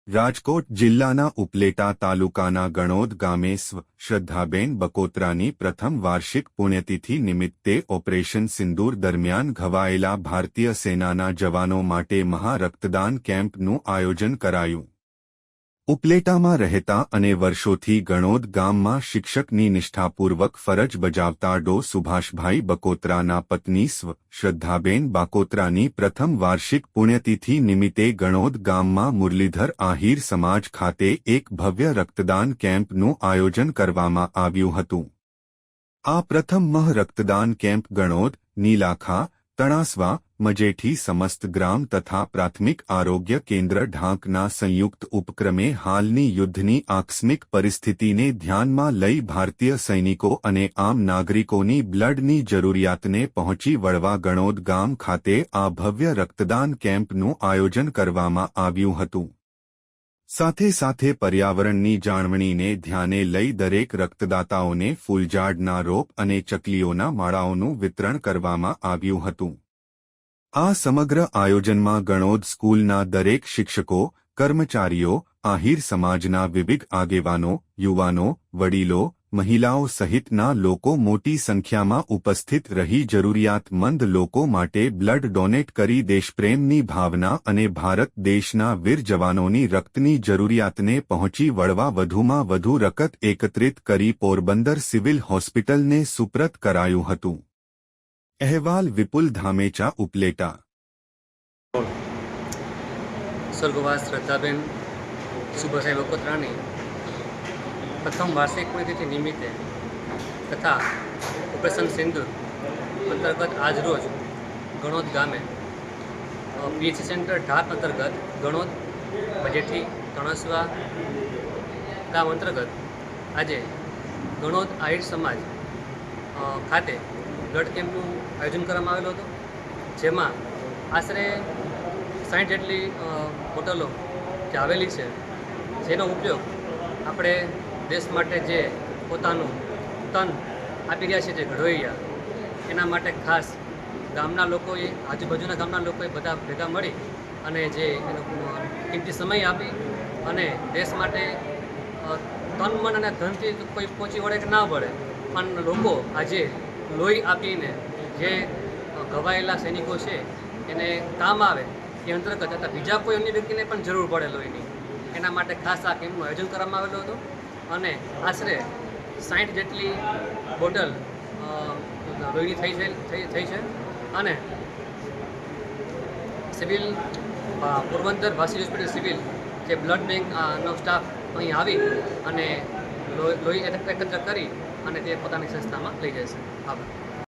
રાજકોટ જિલ્લાના ઉપલેટા તાલુકાના ગણોદ ગામે શ્રદ્ધાબેન બકોત્રાની પ્રથમ વાર્ષિક પુણ્યતિથિ નિમિત્તે ઓપરેશન સિંદૂર દરમિયાન ઘવાયેલા ભારતીય સેનાના જવાનો માટે મહારક્તદાન કેમ્પનું આયોજન કરાયું। ઉપલેટામાં રહેતા અને વર્ષોથી ગણોદ ગામમાં શિક્ષકની નિષ્ઠાપૂર્વક ફરજ બજાવતા ડો સુભાષભાઈ બકોત્રાના પત્ની શ્રદ્ધાબેન બકોત્રાની પ્રથમ વાર્ષિક પુણ્યતિથિ નિમિત્તે ગણોદ ગામમાં મુરલીધર આહિર સમાજ ખાતે એક ભવ્ય રક્તદાન કેમ્પનું આયોજન કરવામાં આવ્યું હતું। આ પ્રથમ રક્તદાન કેમ્પ ગણોદ, નીલાખા, તણાસવા, મજેઠી સમસ્ત ગ્રામ તથા પ્રાથમિક આરોગ્ય કેન્દ્ર ઢાંકના સંયુક્ત ઉપક્રમે હાલની યુદ્ધની આકસ્મિક પરિસ્થિતિને ધ્યાનમાં લઈ ભારતીય સૈનિકો અને આમ નાગરિકોની બ્લડની જરૂરિયાતને પહોંચી વળવા ગણોદ ગામ ખાતે આ ભવ્ય રક્તદાન કેમ્પનું આયોજન કરવામાં આવ્યું હતું। સાથે સાથે પર્યાવરણની જાળવણીને ધ્યાને લઈ દરેક રક્તદાતાઓને ફૂલઝાડના રોપ અને ચકલીઓના માળાઓનું વિતરણ કરવામાં આવ્યું હતું। આ સમગ્ર આયોજનમાં ગણોદ સ્કૂલના દરેક શિક્ષકો, કર્મચારીઓ, આહિર સમાજના વિવિધ આગેવાનો, યુવાનો, વડીલો, મહિલાઓ સહિતના લોકો મોટી સંખ્યામાં ઉપસ્થિત રહી જરૂરિયાતમંદ લોકો માટે બ્લડ ડોનેટ કરી દેશપ્રેમની ભાવના અને ભારત દેશના વીર જવાનોની રક્તની જરૂરિયાતને પહોંચી વળવા વધુમાં વધુ રકત એકત્રિત કરી પોરબંદર સિવિલ હોસ્પિટલને સુપ્રત કરાયું હતું। અહેવાલ વિપુલ ધામેચા, ઉપલેટા। સ્વર્ગવાસ શ્રદ્ધાબેન સુભાષભાઈ બકોત્રાની પ્રથમ વાર્ષિક પુણ્યતિથિ નિમિત્તે તથા ઓપરેશન સિંદૂર અંતર્ગત આજરોજ ગણોદ ગામે પીએચસી સેન્ટર ઢાક અંતર્ગત ગણોદ, મજેઠી, તણસવા ગામ અંતર્ગત આજે ગણોદ આહિર સમાજ ખાતે બ્લડ કેમ્પનું આયોજન કરવામાં આવેલું હતું, જેમાં આશરે 60 જેટલી બોટલો જે આવેલી છે, જેનો ઉપયોગ આપણે દેશ માટે જે પોતાનું તન આપી રહ્યા છે, જે ઘડવૈયા, એના માટે ખાસ ગામના લોકોએ, આજુબાજુના ગામના લોકોએ બધા ભેગા મળી અને જે એનો કિંમતી સમય આપી અને દેશ માટે તન, મન અને ધનથી કોઈ પહોંચી વળે કે ના વળે પણ લોકો આજે લોહી આપીને જે ઘવાયેલા સૈનિકો છે એને કામ આવે એ અંતર્ગત તથા બીજા કોઈ અન્ય વ્યક્તિને પણ જરૂર પડે લોહીની, એના માટે ખાસ આ કેમ્પનું આયોજન કરવામાં આવેલું હતું અને આશરે 60 જેટલી બોટલ લોહીની થઈ છે અને સિવિલ પોરબંદર ભાસી હોસ્પિટલ સિવિલ જે બ્લડ બેંકનો સ્ટાફ અહીં આવી અને લોહી એકત્ર કરી અને તે પોતાની સંસ્થામાં લઈ જશે। આભાર।